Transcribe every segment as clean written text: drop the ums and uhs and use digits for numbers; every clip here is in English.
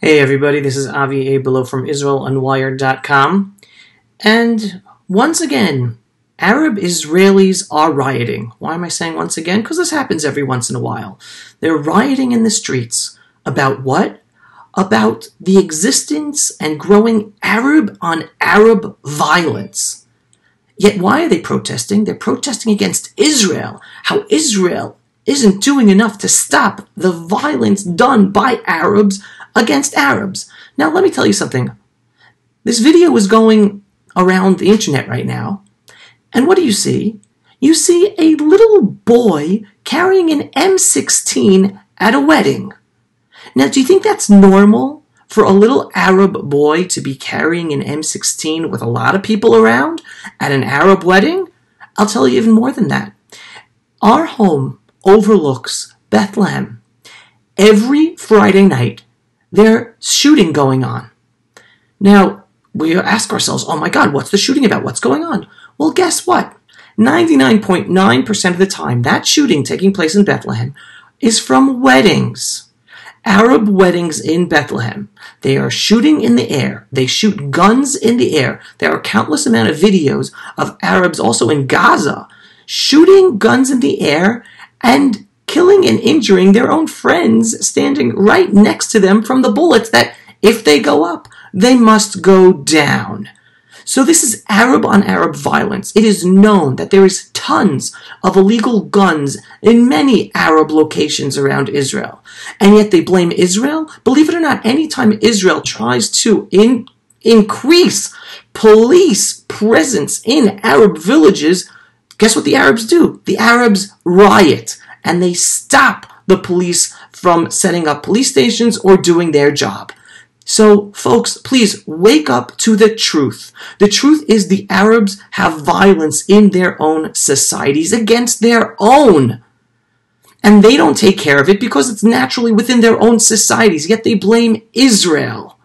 Hey everybody, this is Avi Abelo from IsraelUnwired.com. And once again, Arab Israelis are rioting. Why am I saying once again? Because this happens every once in a while. They're rioting in the streets. About what? About the existence and growing Arab on Arab violence. Yet why are they protesting? They're protesting against Israel. How Israel isn't doing enough to stop the violence done by Arabs against Arabs. Now, let me tell you something. This video is going around the internet right now. And what do you see? You see a little boy carrying an M16 at a wedding. Now, do you think that's normal for a little Arab boy to be carrying an M16 with a lot of people around at an Arab wedding? I'll tell you even more than that. Our home overlooks Bethlehem. Every Friday night, there's shooting going on. Now, we ask ourselves, oh my God, what's the shooting about? What's going on? Well, guess what? 99.9% of the time, that shooting taking place in Bethlehem is from weddings. Arab weddings in Bethlehem. They are shooting in the air. They shoot guns in the air. There are countless amount of videos of Arabs also in Gaza shooting guns in the air and killing and injuring their own friends standing right next to them from the bullets that, if they go up, they must go down. So this is Arab on Arab violence. It is known that there is tons of illegal guns in many Arab locations around Israel. And yet they blame Israel. Believe it or not, anytime Israel tries to increase police presence in Arab villages, guess what the Arabs do? The Arabs riot. And they stop the police from setting up police stations or doing their job. So, folks, please wake up to the truth. The truth is the Arabs have violence in their own societies against their own. And they don't take care of it because it's naturally within their own societies, yet they blame Israel.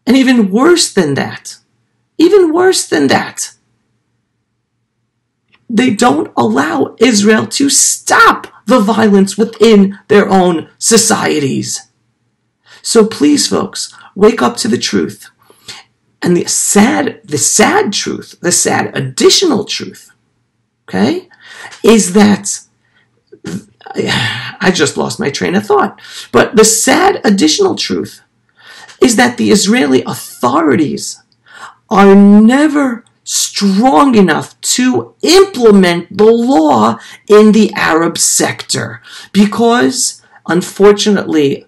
And even worse than that, they don't allow Israel to stop the violence within their own societies. So please, folks, wake up to the truth. And the sad truth, the sad additional truth, okay, is that I just lost my train of thought. But the sad additional truth is that the Israeli authorities are never strong enough to implement the law in the Arab sector. Because, unfortunately,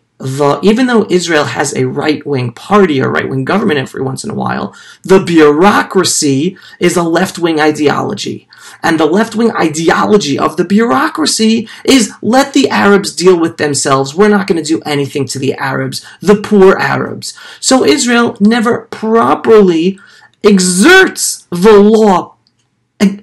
even though Israel has a right-wing party or right-wing government every once in a while, the bureaucracy is a left-wing ideology. And the left-wing ideology of the bureaucracy is let the Arabs deal with themselves. We're not going to do anything to the Arabs, the poor Arabs. So Israel never properly exerts the law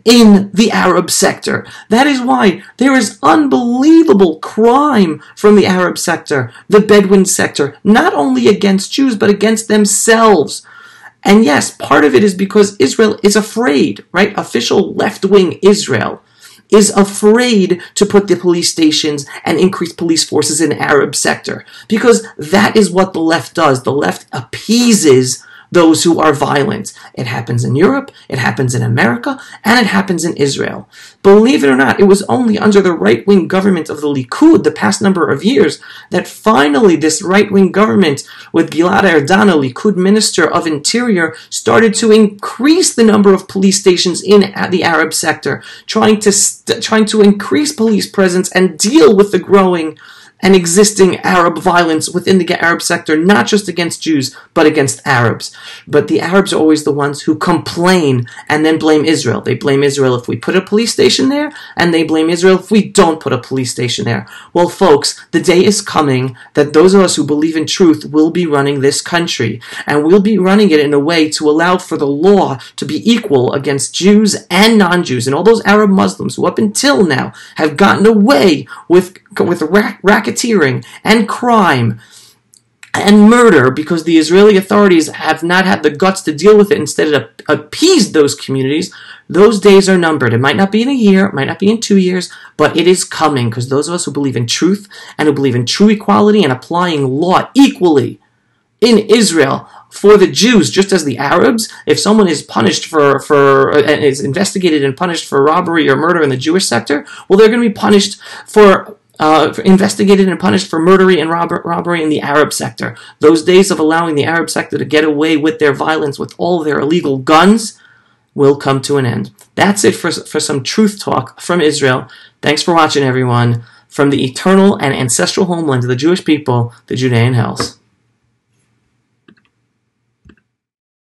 in the Arab sector. That is why there is unbelievable crime from the Arab sector, the Bedouin sector, not only against Jews, but against themselves. And yes, part of it is because Israel is afraid, right? Official left-wing Israel is afraid to put the police stations and increase police forces in the Arab sector, because that is what the left does. The left appeases those who are violent. It happens in Europe, it happens in America, and it happens in Israel. Believe it or not, it was only under the right-wing government of the Likud the past number of years that finally this right-wing government with Gilad Erdan, a Likud minister of Interior, started to increase the number of police stations in the Arab sector, trying to increase police presence and deal with the growing and existing Arab violence within the Arab sector, not just against Jews, but against Arabs. But the Arabs are always the ones who complain and then blame Israel. They blame Israel if we put a police station there, and they blame Israel if we don't put a police station there. Well, folks, the day is coming that those of us who believe in truth will be running this country, and we'll be running it in a way to allow for the law to be equal against Jews and non-Jews, and all those Arab Muslims who up until now have gotten away with racketeering and crime and murder because the Israeli authorities have not had the guts to deal with it, instead of appease those communities, those days are numbered. It might not be in a year, it might not be in 2 years, but it is coming, because those of us who believe in truth and who believe in true equality and applying law equally in Israel for the Jews, just as the Arabs, if someone is punished is investigated and punished for robbery or murder in the Jewish sector, well, they're going to be punished for investigated and punished for murder and robbery in the Arab sector. Those days of allowing the Arab sector to get away with their violence, with all their illegal guns, will come to an end. That's it for some truth talk from Israel. Thanks for watching, everyone. From the eternal and ancestral homeland of the Jewish people, the Judean Hells.